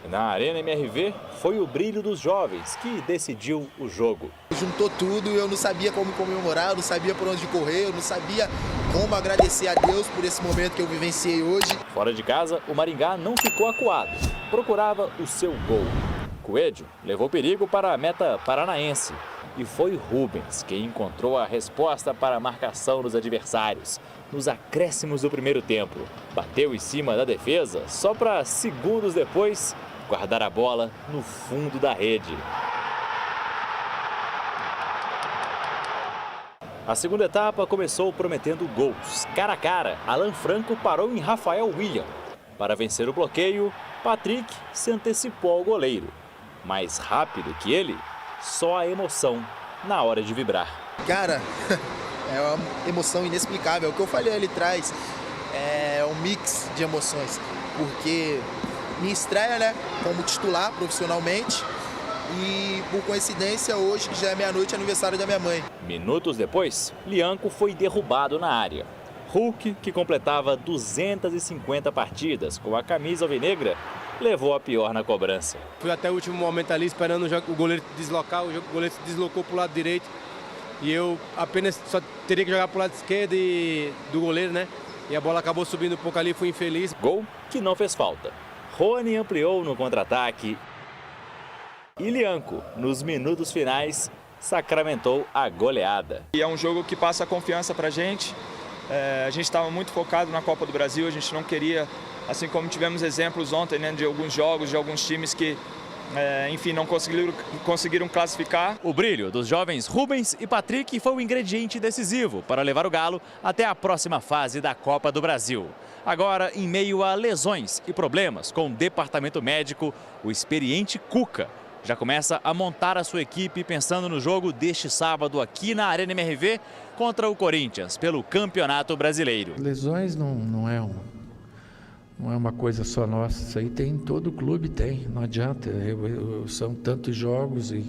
Na Arena MRV, foi o brilho dos jovens que decidiu o jogo. Juntou tudo, eu não sabia como comemorar, eu não sabia por onde correr, eu não sabia como agradecer a Deus por esse momento que eu vivenciei hoje. Fora de casa, o Maringá não ficou acuado, procurava o seu gol. Coelho levou perigo para a meta paranaense e foi Rubens quem encontrou a resposta para a marcação dos adversários. Nos acréscimos do primeiro tempo, bateu em cima da defesa só para segundos depois guardar a bola no fundo da rede. A segunda etapa começou prometendo gols. Cara a cara, Alan Franco parou em Rafael William. Para vencer o bloqueio, Patrick se antecipou ao goleiro. Mais rápido que ele, só a emoção na hora de vibrar. Cara, é uma emoção inexplicável. O que eu falei ali atrás é um mix de emoções. Porque minha estreia, né, como titular profissionalmente, e por coincidência hoje, que já é meia-noite, é aniversário da minha mãe. Minutos depois, Lianco foi derrubado na área. Hulk, que completava 250 partidas com a camisa alvinegra, levou a pior na cobrança. Fui até o último momento ali esperando o goleiro deslocar, o goleiro se deslocou para o lado direito e eu apenas só teria que jogar para o lado esquerdo do goleiro, né? E a bola acabou subindo um pouco ali, fui infeliz. Gol que não fez falta. Rony ampliou no contra-ataque e Lianco, nos minutos finais, sacramentou a goleada. E é um jogo que passa confiança para a gente estava muito focado na Copa do Brasil, a gente não queria, assim como tivemos exemplos ontem, né, de alguns jogos, de alguns times que, enfim, não conseguiram classificar. O brilho dos jovens Rubens e Patrick foi o ingrediente decisivo para levar o Galo até a próxima fase da Copa do Brasil. Agora, em meio a lesões e problemas com o departamento médico, o experiente Cuca já começa a montar a sua equipe pensando no jogo deste sábado aqui na Arena MRV contra o Corinthians pelo Campeonato Brasileiro. Lesões não é uma coisa só nossa, isso aí tem, todo clube tem, não adianta, são tantos jogos e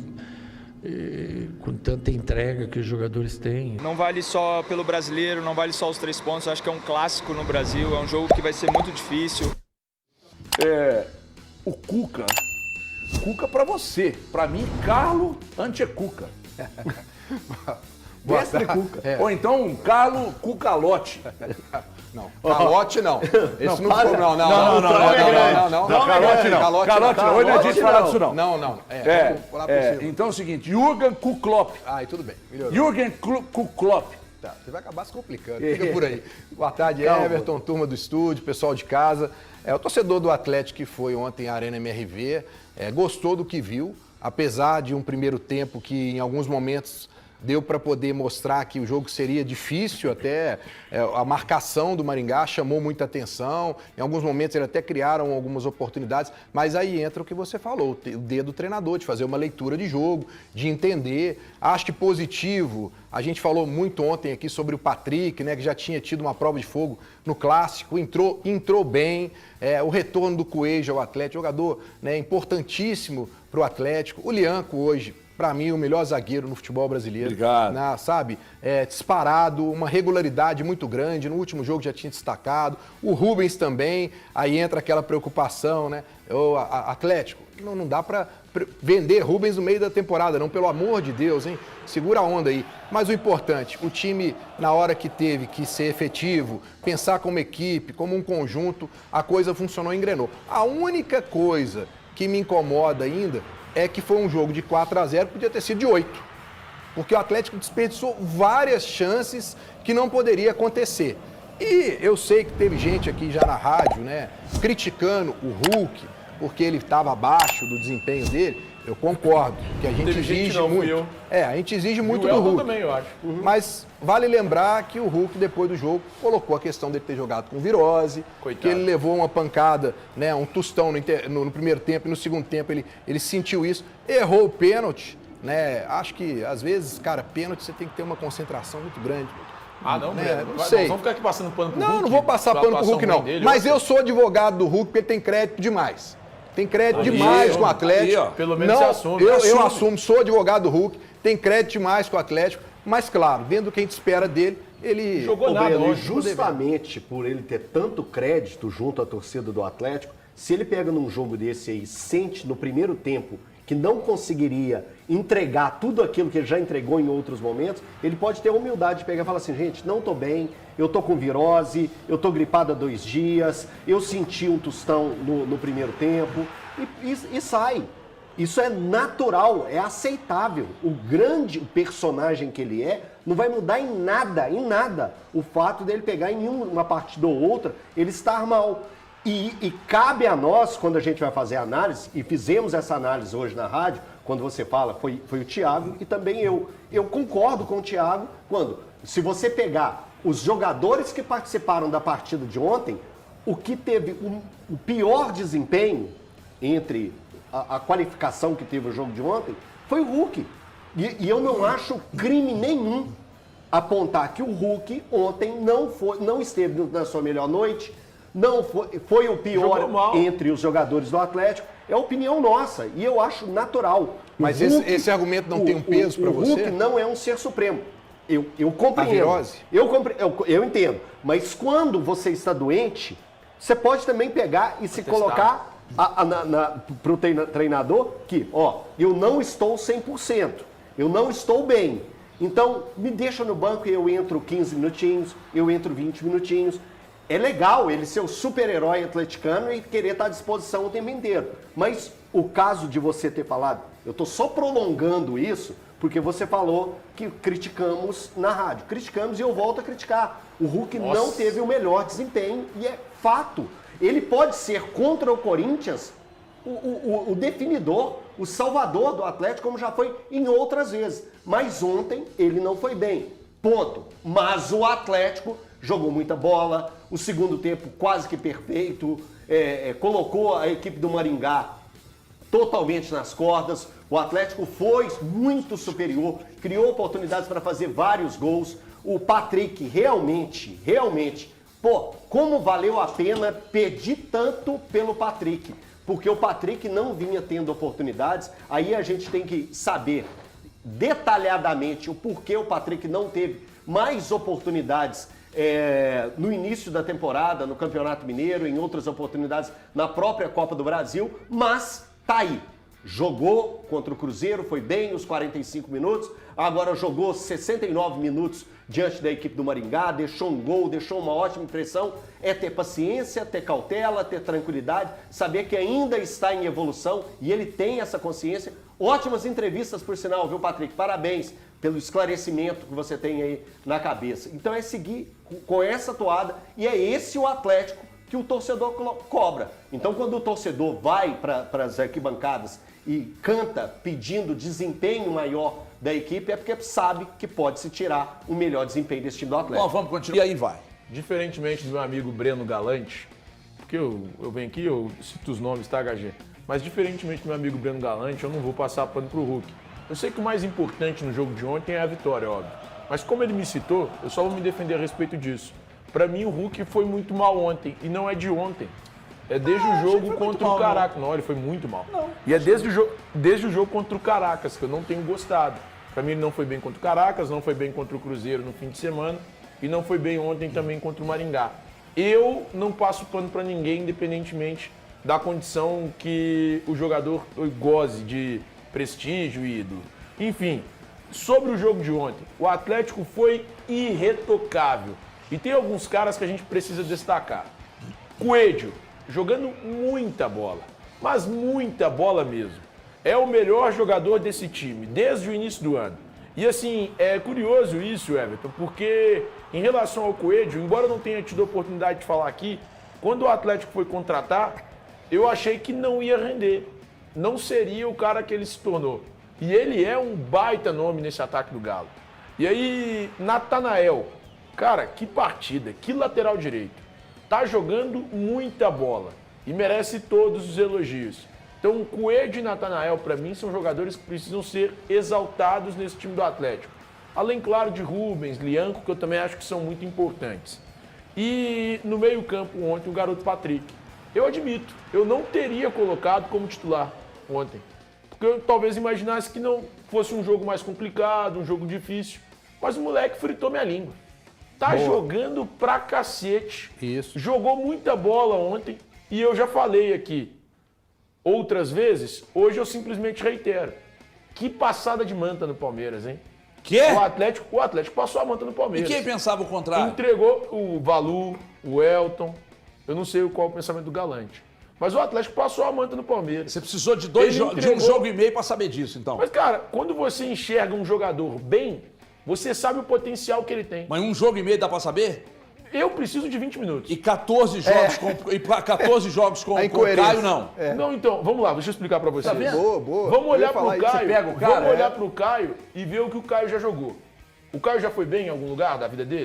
com tanta entrega que os jogadores têm. Não vale só pelo brasileiro, não vale só os 3 pontos, eu acho que é um clássico no Brasil, é um jogo que vai ser muito difícil. O Cuca pra você, pra mim, Carlo Antiecuca. Mestre Cuca. Ou então, Carlo Cucalote. Não, Calote não. Esse não para. foi, não. Calote não. Calote não. Hoje não é dia de falar disso, não. Não. Então é o seguinte, Jürgen Kuklop. Aí, tudo bem. Melhorou. Jürgen Kuklop. Tá, você vai acabar se complicando. Fica por aí. Boa tarde, Everton, turma do estúdio, pessoal de casa. O torcedor do Atlético que foi ontem à Arena MRV gostou do que viu, apesar de um primeiro tempo que em alguns momentos deu para poder mostrar que o jogo seria difícil, até a marcação do Maringá chamou muita atenção, em alguns momentos eles até criaram algumas oportunidades, mas aí entra o que você falou, o dedo do treinador, de fazer uma leitura de jogo, de entender. Acho que positivo, a gente falou muito ontem aqui sobre o Patrick, né, que já tinha tido uma prova de fogo no Clássico, entrou bem, o retorno do Coelho ao Atlético, jogador, né, importantíssimo para o Atlético. O Lianco hoje, para mim, o melhor zagueiro no futebol brasileiro. Obrigado. Sabe? Disparado, uma regularidade muito grande. No último jogo já tinha destacado. O Rubens também. Aí entra aquela preocupação, né? O Atlético, não dá para vender Rubens no meio da temporada, não. Pelo amor de Deus, hein? Segura a onda aí. Mas o importante, o time, na hora que teve que ser efetivo, pensar como equipe, como um conjunto, a coisa funcionou e engrenou. A única coisa que me incomoda ainda é que foi um jogo de 4-0, podia ter sido de 8. Porque o Atlético desperdiçou várias chances que não poderia acontecer. E eu sei que teve gente aqui já na rádio, né, criticando o Hulk, porque ele estava abaixo do desempenho dele. Eu concordo, que a gente exige muito. A gente exige muito do Hulk. Também, eu acho. Mas vale lembrar que o Hulk, depois do jogo, colocou a questão dele ter jogado com virose, Coitado. que ele levou uma pancada, né, um tostão no primeiro tempo, e no segundo tempo ele sentiu isso, errou o pênalti, né? Acho que, às vezes, cara, pênalti você tem que ter uma concentração muito grande. Não, né? Breno, Não sei. Vamos ficar aqui passando pano pro Hulk. Não vou passar pano pro Hulk, não. Mas eu sou advogado do Hulk porque ele tem crédito demais. Tem crédito demais com o Atlético. Pelo menos você assume. Eu assumo, sou advogado do Hulk, tem crédito demais com o Atlético, mas claro, vendo o que a gente espera dele, ele jogou nada hoje. Justamente por ele ter tanto crédito junto à torcida do Atlético, Se ele pega num jogo desse aí, sente no primeiro tempo que não conseguiria entregar tudo aquilo que ele já entregou em outros momentos, ele pode ter a humildade de pegar e falar assim, gente, não tô bem, eu tô com virose, eu tô gripado há 2 dias, eu senti um tostão no primeiro tempo, e sai. Isso é natural, é aceitável. O personagem que ele é, não vai mudar em nada, o fato dele pegar em uma partida ou outra, ele estar mal. E cabe a nós, quando a gente vai fazer a análise, e fizemos essa análise hoje na rádio, quando você fala, foi o Thiago e também eu. Eu concordo com o Thiago se você pegar os jogadores que participaram da partida de ontem, o que teve o pior desempenho entre a qualificação que teve o jogo de ontem, foi o Hulk. E eu não acho crime nenhum apontar que o Hulk ontem não esteve na sua melhor noite, não foi o pior entre os jogadores do Atlético. É opinião nossa e eu acho natural. Mas Hulk, esse argumento não tem um peso para você? O Hulk não é um ser supremo. Eu compreendo. A virose? Eu entendo. Mas quando você está doente, você pode também pegar e se colocar para o treinador que, eu não estou 100%, eu não estou bem. Então, me deixa no banco e eu entro 15 minutinhos, eu entro 20 minutinhos. É legal ele ser o super-herói atleticano e querer estar à disposição o tempo inteiro. Mas o caso de você ter falado, eu estou só prolongando isso, porque você falou que criticamos na rádio. Criticamos e eu volto a criticar. O Hulk não teve o melhor desempenho e é fato. Ele pode ser contra o Corinthians o definidor, o salvador do Atlético, como já foi em outras vezes. Mas ontem ele não foi bem. Ponto. Mas o Atlético jogou muita bola, o segundo tempo quase que perfeito, colocou a equipe do Maringá totalmente nas cordas. O Atlético foi muito superior, criou oportunidades para fazer vários gols. O Patrick realmente, como valeu a pena pedir tanto pelo Patrick, porque o Patrick não vinha tendo oportunidades. Aí a gente tem que saber detalhadamente o porquê o Patrick não teve mais oportunidades no início da temporada, no Campeonato Mineiro, em outras oportunidades na própria Copa do Brasil, mas tá aí. Jogou contra o Cruzeiro, foi bem os 45 minutos, agora jogou 69 minutos diante da equipe do Maringá, deixou um gol, deixou uma ótima impressão. É ter paciência, ter cautela, ter tranquilidade, saber que ainda está em evolução e ele tem essa consciência. Ótimas entrevistas, por sinal, viu, Patrick? Parabéns pelo esclarecimento que você tem aí na cabeça. Então é seguir com essa toada e é esse o Atlético que o torcedor cobra. Então quando o torcedor vai para as arquibancadas e canta pedindo desempenho maior da equipe, é porque sabe que pode se tirar o melhor desempenho desse time do Atlético. Bom, vamos continuar. E aí vai. Diferentemente do meu amigo Breno Galante, porque eu venho aqui, eu cito os nomes, tá, HG? Mas diferentemente do meu amigo Breno Galante, eu não vou passar pano pro Hulk. Eu sei que o mais importante no jogo de ontem é a vitória, óbvio. Mas como ele me citou, eu só vou me defender a respeito disso. Para mim, o Hulk foi muito mal ontem, e não é de ontem. É desde o jogo contra o Caracas. Não, ele foi muito mal. Não. E é desde o jogo contra o Caracas, que eu não tenho gostado. Para mim, ele não foi bem contra o Caracas, não foi bem contra o Cruzeiro no fim de semana, e não foi bem ontem também contra o Maringá. Eu não passo pano para ninguém, independentemente da condição que o jogador goze de prestígio e ídolo. Enfim, sobre o jogo de ontem, o Atlético foi irretocável. E tem alguns caras que a gente precisa destacar. Coelho, jogando muita bola, mas muita bola mesmo. É o melhor jogador desse time, desde o início do ano. E assim, é curioso isso, Everton, porque em relação ao Coelho, embora eu não tenha tido a oportunidade de falar aqui, quando o Atlético foi contratar, eu achei que não ia render. Não seria o cara que ele se tornou. E ele é um baita nome nesse ataque do Galo. E aí, Natanael, cara, que partida, que lateral direito. Tá jogando muita bola e merece todos os elogios. Então, Coelho e Natanael, para mim, são jogadores que precisam ser exaltados nesse time do Atlético. Além, claro, de Rubens, Lianco, que eu também acho que são muito importantes. E no meio-campo ontem, o garoto Patrick. Eu admito, eu não teria colocado como titular ontem. Porque eu talvez imaginasse que não fosse um jogo mais complicado, um jogo difícil. Mas o moleque fritou minha língua. Tá jogando pra cacete. Isso. Jogou muita bola ontem. E eu já falei aqui outras vezes, hoje eu simplesmente reitero. Que passada de manta no Palmeiras, hein? Que? O Atlético passou a manta no E Palmeiras. quem pensava o contrário? Entregou o Valu, o Elton, eu não sei qual é o pensamento do Galante. Mas o Atlético passou a manta no Palmeiras. Você precisou de um jogo e meio para saber disso, então. Mas, cara, quando você enxerga um jogador bem, você sabe o potencial que ele tem. Mas um jogo e meio dá para saber? Eu preciso de 20 minutos. E 14 jogos com o Caio, não. Não, então, vamos lá, deixa eu expligar pra vocês. Tá vendo? Boa. Vamos olhar pro falar isso, Caio. você pega o cara, Vamos olhar pro Caio e ver o que o Caio já jogou. O Caio já foi bem em algum lugar da vida dele?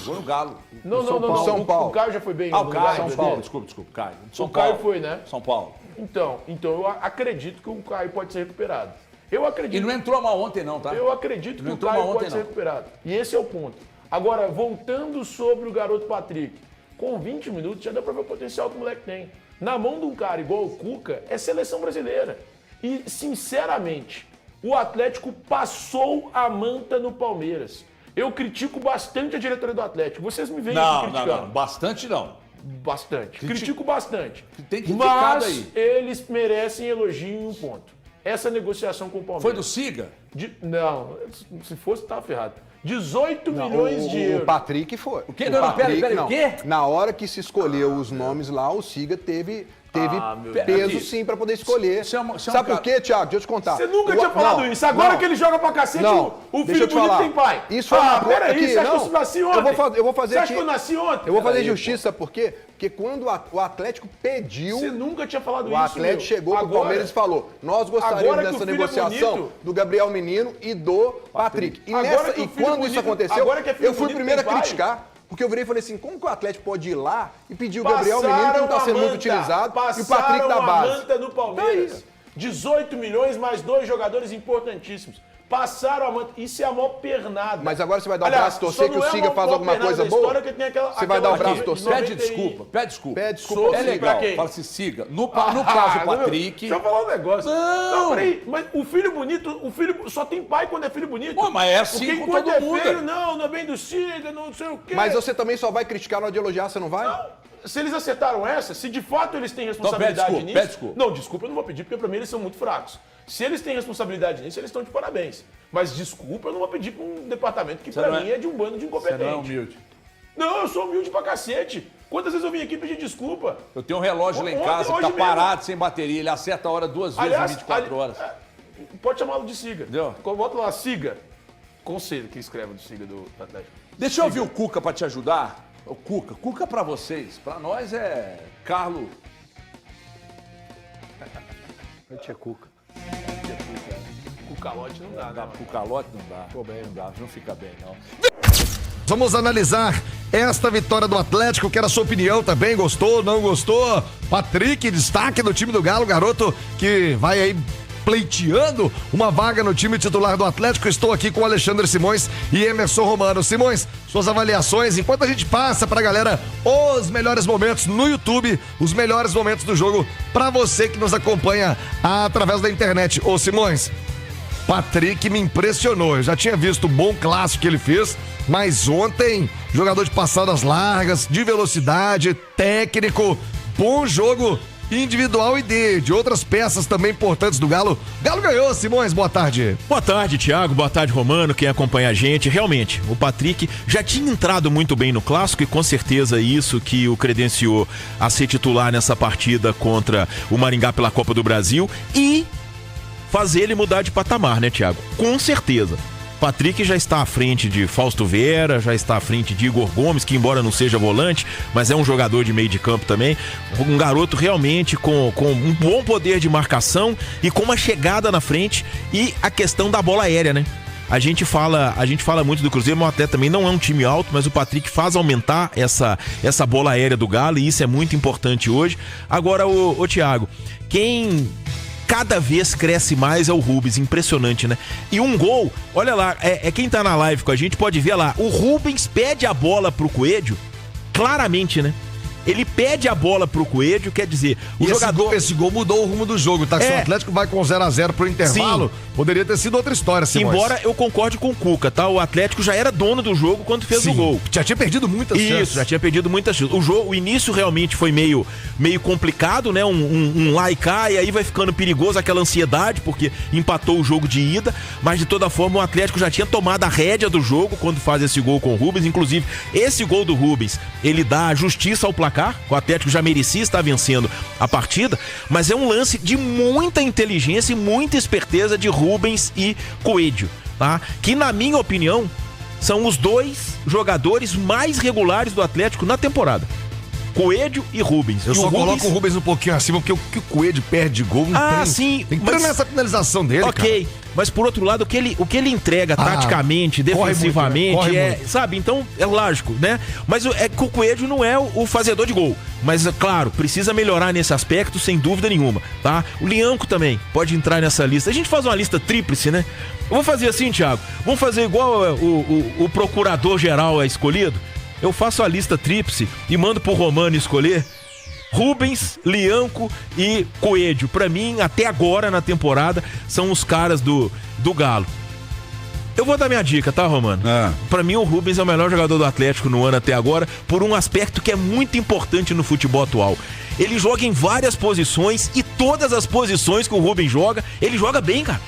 Jogou no Galo. Não. São Paulo. O Caio já foi bem em Ah, algum o lugar Caio, da São vida Paulo. dele? Desculpa, Caio. O Caio foi, né? São Paulo. Então eu acredito que o Caio pode ser recuperado. Eu acredito. E não entrou mal ontem, não, tá? Eu acredito que Não o entrou Caio mal pode ontem, ser não. recuperado. E esse é o ponto. Agora, voltando sobre o garoto Patrick, com 20 minutos já deu pra ver o potencial que o moleque tem. Na mão de um cara igual o Cuca, é seleção brasileira. E, sinceramente, o Atlético passou a manta no Palmeiras. Eu critico bastante a diretoria do Atlético. Vocês me veem aqui criticando. Não. Bastante não. Bastante. Critico bastante. Tem criticado Mas aí. eles merecem elogio em um ponto. Essa negociação com o Palmeiras. Foi do Siga? Não, se fosse, tava ferrado. 18 milhões de euros. O Patrick foi. O quê? Não, pera, o quê? Na hora que se escolheu os nomes lá, o Siga teve peso sim pra poder escolher. Sabe por quê, Thiago? Deixa eu te contar. Você nunca tinha falado isso. Agora que ele joga pra cacete, o filho bonito tem pai. Isso foi uma coisa peraí, você acha que eu nasci ontem? Eu vou fazer Você aqui. acha que eu nasci ontem? Eu vou fazer justiça, sabe por quê? Porque quando o Atlético pediu, Você nunca tinha falado isso, o Atlético chegou pro Palmeiras e falou: nós gostaríamos agora que dessa o filho é negociação bonito, do Gabriel Menino e do Patrick. E, Agora que o filho quando bonito- isso aconteceu, agora que é filho eu fui o bonito primeiro a tem pai. criticar. Porque eu virei e falei assim, como que o Atlético pode ir lá e pedir o Gabriel Passaram Menino que não está sendo a muito manta, utilizado e o passaram Patrick da a base? manta no Palmeiras. 18 milhões mais 2 jogadores importantíssimos. Passaram a manta. Isso é a maior pernada. Mas agora você vai dar o Aliás, braço e torcer só que o não é Siga uma faz maior alguma pernada coisa da boa? história que tem Você vai dar o braço e de torcer? 90 Pede desculpa. Pede desculpa. Sobre É pra legal. quem? Fala assim, Siga. No caso do Patrick... Deixa eu falar um negócio. Não. Peraí. Mas o filho bonito, o filho só tem pai quando é filho bonito. Pô, mas é assim Porque com quando todo é mundo. feio, não é bem do Siga, não sei o quê. Mas você também só vai criticar na hora de elogiar, você não vai? Não. Se eles acertaram essa, se de fato eles têm responsabilidade desculpa, nisso... pede desculpa. Não, desculpa, eu não vou pedir, porque pra mim eles são muito fracos. Se eles têm responsabilidade nisso, eles estão de parabéns. Mas desculpa, eu não vou pedir pra um departamento que pra mim é de um bando de Você incompetentes. não é humilde. Não, eu sou humilde pra cacete. Quantas vezes eu vim aqui pedir desculpa? Eu tenho um relógio lá em Ontem, casa que hoje tá mesmo. parado, sem bateria. Ele acerta a hora 2 vezes em 24 horas. Pode chamá-lo de Siga. Entendeu? Bota lá, Siga. Conselho que escreve do Siga do Atlético. Deixa eu ouvir o Cuca pra te ajudar. O Cuca. Cuca pra vocês. Pra nós é Carlos. Eu tinha Cuca. Com o calote não dá, né? O calote não dá. Não dá, não fica bem, não. Vamos analisar esta vitória do Atlético, quero a sua opinião também, gostou, não gostou? Patrick, destaque do time do Galo, garoto que vai aí pleiteando uma vaga no time titular do Atlético. Estou aqui com o Alexandre Simões e Emerson Romano. Simões, suas avaliações, enquanto a gente passa pra galera os melhores momentos no YouTube, os melhores momentos do jogo pra você que nos acompanha através da internet. Ô Simões, Patrick me impressionou, eu já tinha visto o bom clássico que ele fez, mas ontem, jogador de passadas largas, de velocidade, técnico, bom jogo individual e de outras peças também importantes do Galo. Galo ganhou, Simões, boa tarde. Boa tarde, Thiago, boa tarde, Romano, quem acompanha a gente. Realmente, o Patrick já tinha entrado muito bem no clássico e com certeza isso que o credenciou a ser titular nessa partida contra o Maringá pela Copa do Brasil e fazer ele mudar de patamar, né, Thiago? Com certeza. Patrick já está à frente de Fausto Vera, já está à frente de Igor Gomes, que embora não seja volante, mas é um jogador de meio de campo também. Um garoto realmente com um bom poder de marcação e com uma chegada na frente e a questão da bola aérea, né? A gente fala muito do Cruzeiro, mas até também não é um time alto, mas o Patrick faz aumentar essa bola aérea do Galo e isso é muito importante hoje. Agora, o Thiago, quem cada vez cresce mais é o Rubens, impressionante, né? E um gol, olha lá, quem tá na live com a gente pode ver lá, o Rubens pede a bola pro Coelho, claramente, né? Ele pede a bola pro Coelho, quer dizer, o jogador... Esse gol mudou o rumo do jogo, tá? Se o Atlético vai com 0-0 pro intervalo, poderia ter sido outra história, Simões. Embora eu concorde com o Cuca, tá? O Atlético já era dono do jogo quando fez o gol. Já tinha perdido muitas chances. Isso, já tinha perdido muitas chances. O início realmente foi meio complicado, né? Um lá e cá, e aí vai ficando perigoso aquela ansiedade, porque empatou o jogo de ida, mas de toda forma o Atlético já tinha tomado a rédea do jogo quando faz esse gol com o Rubens. Inclusive, esse gol do Rubens, ele dá justiça ao placar. O Atlético já merecia estar vencendo a partida, mas é um lance de muita inteligência e muita esperteza de Rubens e Coelho, tá? Que, na minha opinião, são os dois jogadores mais regulares do Atlético na temporada. Coelho e Rubens. Eu só coloco o Rubens um pouquinho acima, porque o Coelho perde gol. Sim. Tem que treinar essa finalização dele, ok, cara. Mas por outro lado, o que ele entrega taticamente, defensivamente, corre muito. Sabe? Então, é lógico, né? Mas é que o Coelho não é o fazedor de gol. Mas, claro, precisa melhorar nesse aspecto, sem dúvida nenhuma, tá? O Lianco também pode entrar nessa lista. A gente faz uma lista tríplice, né? Eu vou fazer assim, Thiago. Vamos fazer igual o procurador-geral é escolhido? Eu faço a lista tríplice e mando pro Romano escolher Rubens, Lianco e Coelho. Pra mim, até agora na temporada, são os caras do Galo. Eu vou dar minha dica, tá, Romano? Pra mim, o Rubens é o melhor jogador do Atlético no ano até agora, por um aspecto que é muito importante no futebol atual. Ele joga em várias posições e todas as posições que o Rubens joga, ele joga bem, cara.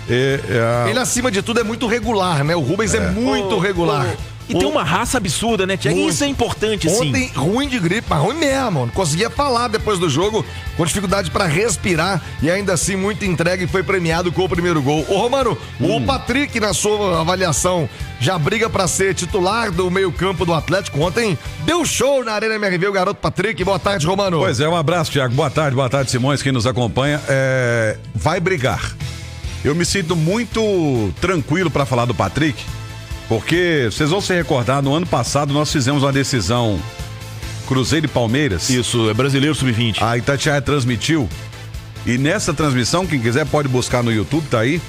Ele, acima de tudo, é muito regular, né? O Rubens é muito regular. E tem uma raça absurda, né, Tiago? Isso é importante, sim. Ontem, ruim de gripe, mas ruim mesmo. Não conseguia falar depois do jogo, com dificuldade pra respirar e ainda assim muito entregue e foi premiado com o primeiro gol. Ô, Romano, o Patrick, na sua avaliação, já briga pra ser titular do meio-campo do Atlético. Ontem deu show na Arena MRV, o garoto Patrick. Boa tarde, Romano. Pois é, um abraço, Tiago. Boa tarde, Simões, quem nos acompanha. Vai brigar. Eu me sinto muito tranquilo pra falar do Patrick, porque vocês vão se recordar, no ano passado nós fizemos uma decisão Cruzeiro e Palmeiras. Isso, é Brasileiro Sub-20. A Itatiaia transmitiu. E nessa transmissão, quem quiser pode buscar no YouTube, tá aí.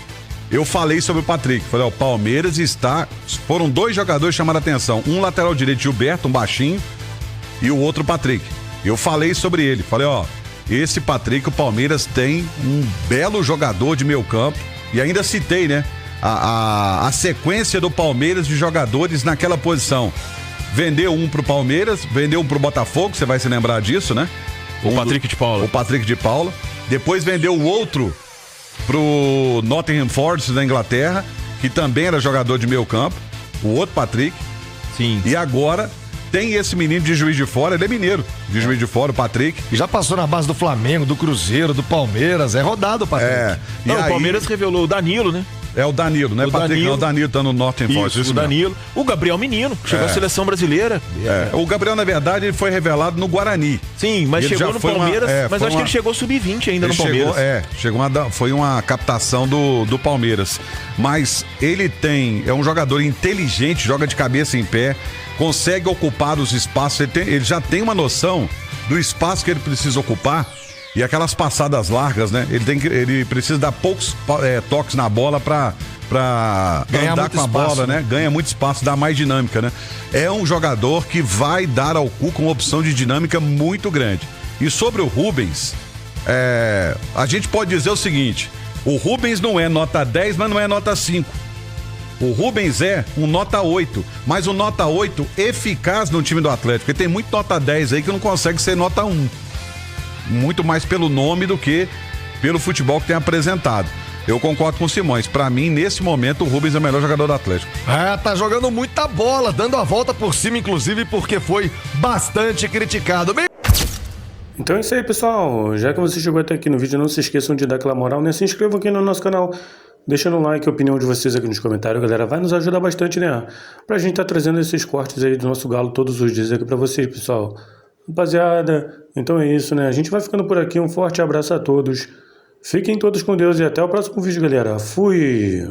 Eu falei sobre o Patrick. Falei, o Palmeiras está... Foram dois jogadores que chamaram a atenção. Um lateral direito, Gilberto, um baixinho, e o outro, Patrick. Eu falei sobre ele. Falei, esse Patrick, o Palmeiras tem um belo jogador de meio campo. E ainda citei, né? A sequência do Palmeiras de jogadores naquela posição. Vendeu um pro Palmeiras, vendeu um pro Botafogo, você vai se lembrar disso, né? O Patrick de Paula. O Patrick de Paula. Depois vendeu o outro pro Nottingham Forest da Inglaterra, que também era jogador de meio campo. O outro Patrick. Sim. E agora tem esse menino de Juiz de Fora, ele é mineiro, de Juiz de Fora, o Patrick. E já passou na base do Flamengo, do Cruzeiro, do Palmeiras, é rodado o Patrick. Não, o Palmeiras revelou o Danilo, né? É o Danilo, né? O Danilo tá no Nottingham Forest. Isso, o Danilo. O Gabriel Menino, chegou à seleção brasileira. O Gabriel, na verdade, ele foi revelado no Guarani. Sim, mas chegou no Palmeiras, mas acho que ele chegou sub-20 ainda no Palmeiras. Foi uma captação do Palmeiras. Mas ele é um jogador inteligente, joga de cabeça em pé, consegue ocupar os espaços, ele já tem uma noção do espaço que ele precisa ocupar. E aquelas passadas largas, né? Ele precisa dar poucos toques na bola pra andar com a bola, né? Ganha muito espaço, dá mais dinâmica, né? É um jogador que vai dar ao Cuca uma opção de dinâmica muito grande. E sobre o Rubens, a gente pode dizer o seguinte: o Rubens não é nota 10, mas não é nota 5. O Rubens é um nota 8, mas um nota 8 eficaz no time do Atlético. Porque tem muito nota 10 aí que não consegue ser nota 1. Muito mais pelo nome do que pelo futebol que tem apresentado. Eu concordo com o Simões. Pra mim, nesse momento, o Rubens é o melhor jogador do Atlético. Tá jogando muita bola, dando a volta por cima, inclusive, porque foi bastante criticado. Então é isso aí, pessoal. Já que você chegou até aqui no vídeo, não se esqueçam de dar aquela moral, né? Se inscrevam aqui no nosso canal, deixando um like, a opinião de vocês aqui nos comentários, galera. Vai nos ajudar bastante, né? Pra gente tá trazendo esses cortes aí do nosso Galo todos os dias aqui pra vocês, pessoal. Rapaziada, então é isso, né? A gente vai ficando por aqui. Um forte abraço a todos. Fiquem todos com Deus e até o próximo vídeo, galera. Fui!